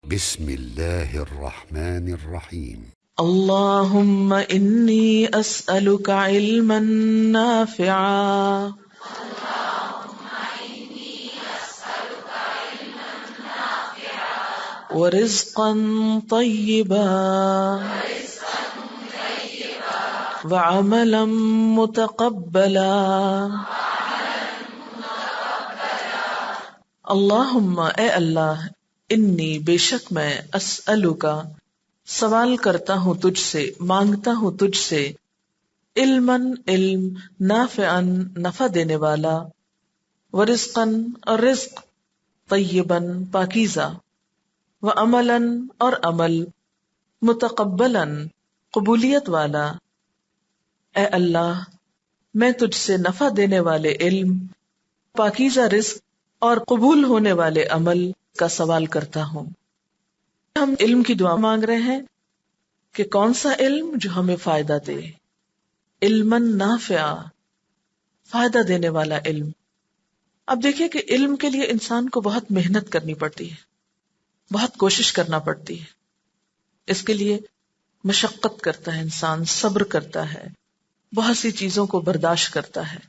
بسم الله الرحمن الرحيم. اللهم إني أسألك علما نافعا ورزقا طيبا وعملا متقبلا. اللہم اے اللہ، انی بے شک میں اسألک سوال کرتا ہوں تجھ سے، مانگتا ہوں تجھ سے، علماً علم، نافعاً نفع دینے والا، ورزقاً اور رزق، طیباً پاکیزہ، وعملاً اور عمل، متقبلاً قبولیت والا. اے اللہ، میں تجھ سے نفع دینے والے علم، پاکیزہ رزق اور قبول ہونے والے عمل کا سوال کرتا ہوں. ہم علم کی دعا مانگ رہے ہیں کہ کون سا علم جو ہمیں فائدہ دے، علماً نافعا، فائدہ دینے والا علم. اب دیکھیں کہ علم کے لیے انسان کو بہت محنت کرنی پڑتی ہے، بہت کوشش کرنا پڑتی ہے. اس کے لیے مشقت کرتا ہے انسان، صبر کرتا ہے، بہت سی چیزوں کو برداشت کرتا ہے.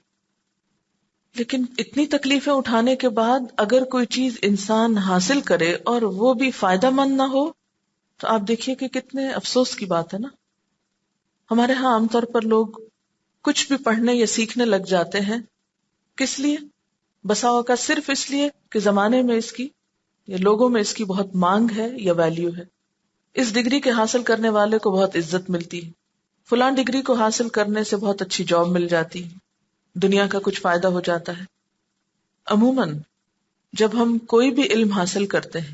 لیکن اتنی تکلیفیں اٹھانے کے بعد اگر کوئی چیز انسان حاصل کرے اور وہ بھی فائدہ مند نہ ہو تو آپ دیکھیے کہ کتنے افسوس کی بات ہے نا. ہمارے ہاں عام طور پر لوگ کچھ بھی پڑھنے یا سیکھنے لگ جاتے ہیں، کس لیے؟ بسا اوقات صرف اس لیے کہ زمانے میں اس کی یا لوگوں میں اس کی بہت مانگ ہے یا ویلیو ہے. اس ڈگری کے حاصل کرنے والے کو بہت عزت ملتی ہے، فلاں ڈگری کو حاصل کرنے سے بہت اچھی جاب مل جاتی ہے، دنیا کا کچھ فائدہ ہو جاتا ہے. عموماً جب ہم کوئی بھی علم حاصل کرتے ہیں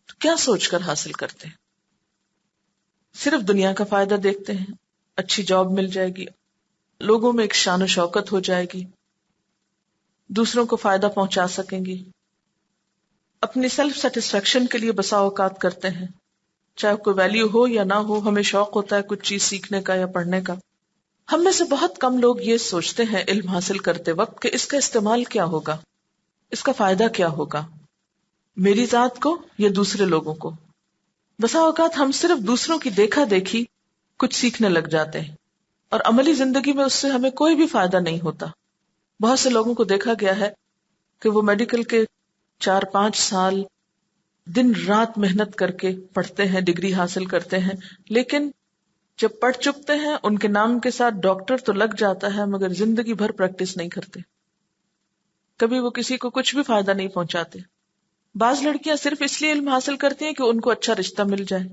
تو کیا سوچ کر حاصل کرتے ہیں؟ صرف دنیا کا فائدہ دیکھتے ہیں، اچھی جاب مل جائے گی، لوگوں میں ایک شان و شوکت ہو جائے گی، دوسروں کو فائدہ پہنچا سکیں گی. اپنی سیلف سیٹسفیکشن کے لیے بسا اوقات کرتے ہیں، چاہے کوئی ویلیو ہو یا نہ ہو، ہمیں شوق ہوتا ہے کچھ چیز سیکھنے کا یا پڑھنے کا. ہم میں سے بہت کم لوگ یہ سوچتے ہیں علم حاصل کرتے وقت کہ اس کا استعمال کیا ہوگا، اس کا فائدہ کیا ہوگا، میری ذات کو یا دوسرے لوگوں کو. بسا اوقات ہم صرف دوسروں کی دیکھا دیکھی کچھ سیکھنے لگ جاتے ہیں اور عملی زندگی میں اس سے ہمیں کوئی بھی فائدہ نہیں ہوتا. بہت سے لوگوں کو دیکھا گیا ہے کہ وہ میڈیکل کے 4-5 سال دن رات محنت کر کے پڑھتے ہیں، ڈگری حاصل کرتے ہیں، لیکن جب پڑھ چکتے ہیں ان کے نام کے ساتھ ڈاکٹر تو لگ جاتا ہے مگر زندگی بھر پریکٹس نہیں کرتے، کبھی وہ کسی کو کچھ بھی فائدہ نہیں پہنچاتے. بعض لڑکیاں صرف اس لیے علم حاصل کرتی ہیں کہ ان کو اچھا رشتہ مل جائے،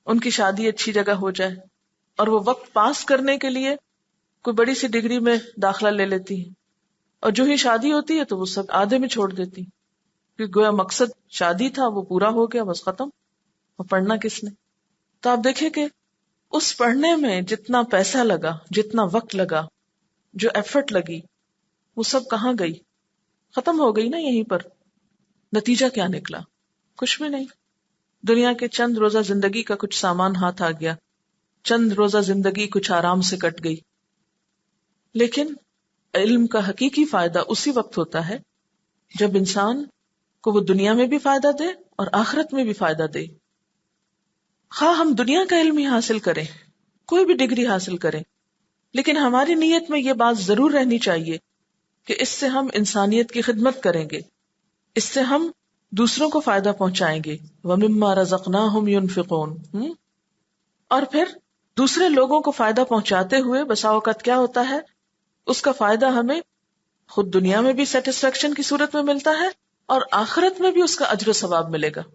ان کی شادی اچھی جگہ ہو جائے، اور وہ وقت پاس کرنے کے لیے کوئی بڑی سی ڈگری میں داخلہ لے لیتی ہیں، اور جو ہی شادی ہوتی ہے تو وہ سب آدھے میں چھوڑ دیتی، کیونکہ گویا مقصد شادی تھا وہ پورا ہو گیا، بس ختم، اور پڑھنا کس نے. تو آپ دیکھیں کہ اس پڑھنے میں جتنا پیسہ لگا، جتنا وقت لگا، جو ایفرٹ لگی، وہ سب کہاں گئی؟ ختم ہو گئی نا یہیں پر. نتیجہ کیا نکلا؟ کچھ بھی نہیں. دنیا کے چند روزہ زندگی کا کچھ سامان ہاتھ آ گیا، چند روزہ زندگی کچھ آرام سے کٹ گئی. لیکن علم کا حقیقی فائدہ اسی وقت ہوتا ہے جب انسان کو وہ دنیا میں بھی فائدہ دے اور آخرت میں بھی فائدہ دے. خواہ ہم دنیا کا علم ہی حاصل کریں، کوئی بھی ڈگری حاصل کریں، لیکن ہماری نیت میں یہ بات ضرور رہنی چاہیے کہ اس سے ہم انسانیت کی خدمت کریں گے، اس سے ہم دوسروں کو فائدہ پہنچائیں گے. وَمِمَّا رَزَقْنَاهُمْ يُنْفِقُونَ. اور پھر دوسرے لوگوں کو فائدہ پہنچاتے ہوئے بسا اوقات کیا ہوتا ہے، اس کا فائدہ ہمیں خود دنیا میں بھی سیٹسفیکشن کی صورت میں ملتا ہے اور آخرت میں بھی اس کا اجر و ثواب ملے گا.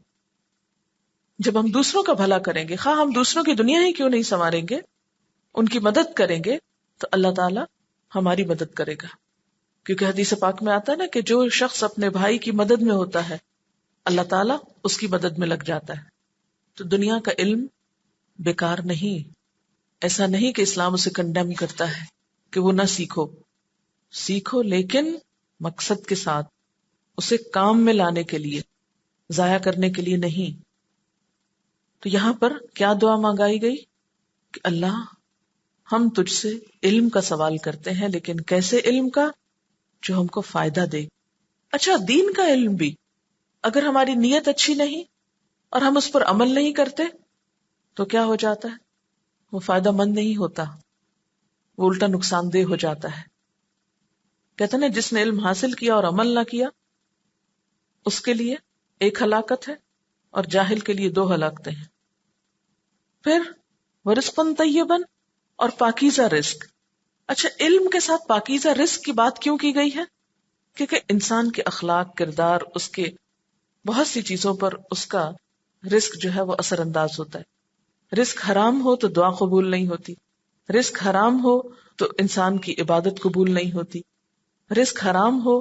جب ہم دوسروں کا بھلا کریں گے، خواہ ہم دوسروں کی دنیا ہی کیوں نہیں سنواریں گے، ان کی مدد کریں گے تو اللہ تعالی ہماری مدد کرے گا. کیونکہ حدیث پاک میں آتا ہے نا کہ جو شخص اپنے بھائی کی مدد میں ہوتا ہے اللہ تعالیٰ اس کی مدد میں لگ جاتا ہے. تو دنیا کا علم بیکار نہیں. ایسا نہیں کہ اسلام اسے کنڈیم کرتا ہے کہ وہ نہ سیکھو لیکن مقصد کے ساتھ، اسے کام میں لانے کے لیے، ضائع کرنے کے لیے نہیں. تو یہاں پر کیا دعا مانگائی گئی کہ اللہ ہم تجھ سے علم کا سوال کرتے ہیں، لیکن کیسے علم کا جو ہم کو فائدہ دے. اچھا، دین کا علم بھی اگر ہماری نیت اچھی نہیں اور ہم اس پر عمل نہیں کرتے تو کیا ہو جاتا ہے؟ وہ فائدہ مند نہیں ہوتا، وہ الٹا نقصان دہ ہو جاتا ہے. کہتے ہیں جس نے علم حاصل کیا اور عمل نہ کیا اس کے لیے ایک ہلاکت ہے اور جاہل کے لیے 2 ہلاکتیں ہیں. پھر ورزقاً طیباً اور پاکیزہ رزق. اچھا، علم کے ساتھ پاکیزہ رزق کی بات کیوں کی گئی ہے؟ کیونکہ انسان کے اخلاق، کردار، اس کے بہت سی چیزوں پر اس کا رزق جو ہے وہ اثر انداز ہوتا ہے. رزق حرام ہو تو دعا قبول نہیں ہوتی، رزق حرام ہو تو انسان کی عبادت قبول نہیں ہوتی، رزق حرام ہو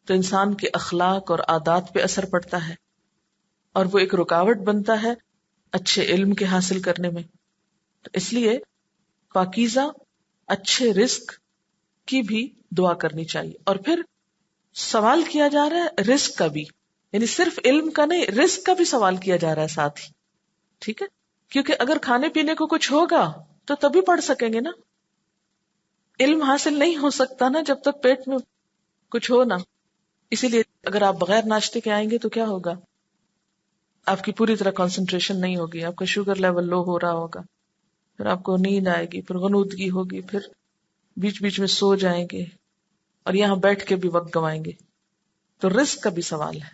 تو انسان کے اخلاق اور عادات پہ اثر پڑتا ہے اور وہ ایک رکاوٹ بنتا ہے اچھے علم کے حاصل کرنے میں. تو اس لیے پاکیزہ اچھے رزق کی بھی دعا کرنی چاہیے. اور پھر سوال کیا جا رہا ہے رزق کا بھی، یعنی صرف علم کا نہیں، رزق کا بھی سوال کیا جا رہا ہے ساتھ ہی. ٹھیک ہے، کیونکہ اگر کھانے پینے کو کچھ ہوگا تو تبھی پڑھ سکیں گے نا. علم حاصل نہیں ہو سکتا نا جب تک پیٹ میں کچھ ہو نا. اسی لیے اگر آپ بغیر ناشتے کے آئیں گے تو کیا ہوگا؟ آپ کی پوری طرح کنسنٹریشن نہیں ہوگی، آپ کا شوگر لیول لو ہو رہا ہوگا، پھر آپ کو نیند آئے گی، پھر غنودگی ہوگی، پھر بیچ بیچ میں سو جائیں گے اور یہاں بیٹھ کے بھی وقت گوائیں گے. تو رزق کا بھی سوال ہے.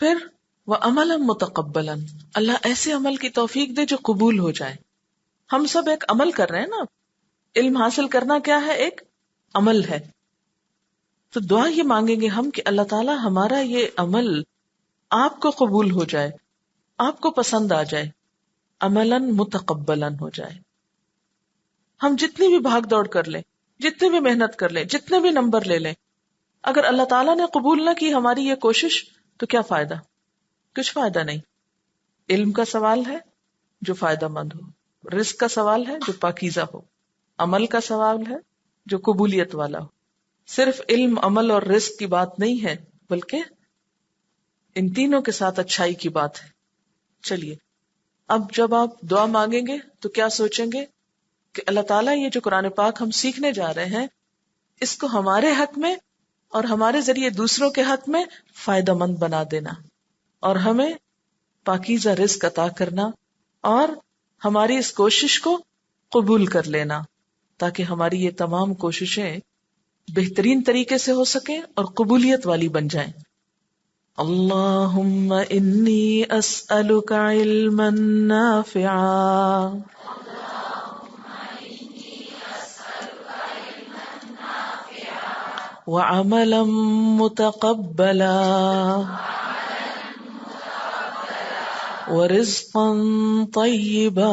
پھر وَعَمَلًا مُتَقَبَّلًا، اللہ ایسے عمل کی توفیق دے جو قبول ہو جائے. ہم سب ایک عمل کر رہے ہیں نا، علم حاصل کرنا کیا ہے؟ ایک عمل ہے. تو دعا یہ مانگیں گے ہم کہ اللہ تعالیٰ ہمارا یہ عمل آپ کو قبول ہو جائے، آپ کو پسند آ جائے، عملاً متقبلاً ہو جائے. ہم جتنی بھی بھاگ دوڑ کر لیں، جتنی بھی محنت کر لیں، جتنے بھی نمبر لے لیں، اگر اللہ تعالیٰ نے قبول نہ کی ہماری یہ کوشش تو کیا فائدہ؟ کچھ فائدہ نہیں. علم کا سوال ہے جو فائدہ مند ہو، رزق کا سوال ہے جو پاکیزہ ہو، عمل کا سوال ہے جو قبولیت والا ہو. صرف علم، عمل اور رزق کی بات نہیں ہے بلکہ ان تینوں کے ساتھ اچھائی کی بات ہے. چلیے اب جب آپ دعا مانگیں گے تو کیا سوچیں گے کہ اللہ تعالیٰ یہ جو قرآن پاک ہم سیکھنے جا رہے ہیں اس کو ہمارے حق میں اور ہمارے ذریعے دوسروں کے حق میں فائدہ مند بنا دینا، اور ہمیں پاکیزہ رزق عطا کرنا، اور ہماری اس کوشش کو قبول کر لینا تاکہ ہماری یہ تمام کوششیں بہترین طریقے سے ہو سکیں اور قبولیت والی بن جائیں. اللہم انی اسألک علما نافعا وعملا متقبلا ورزقا طیبا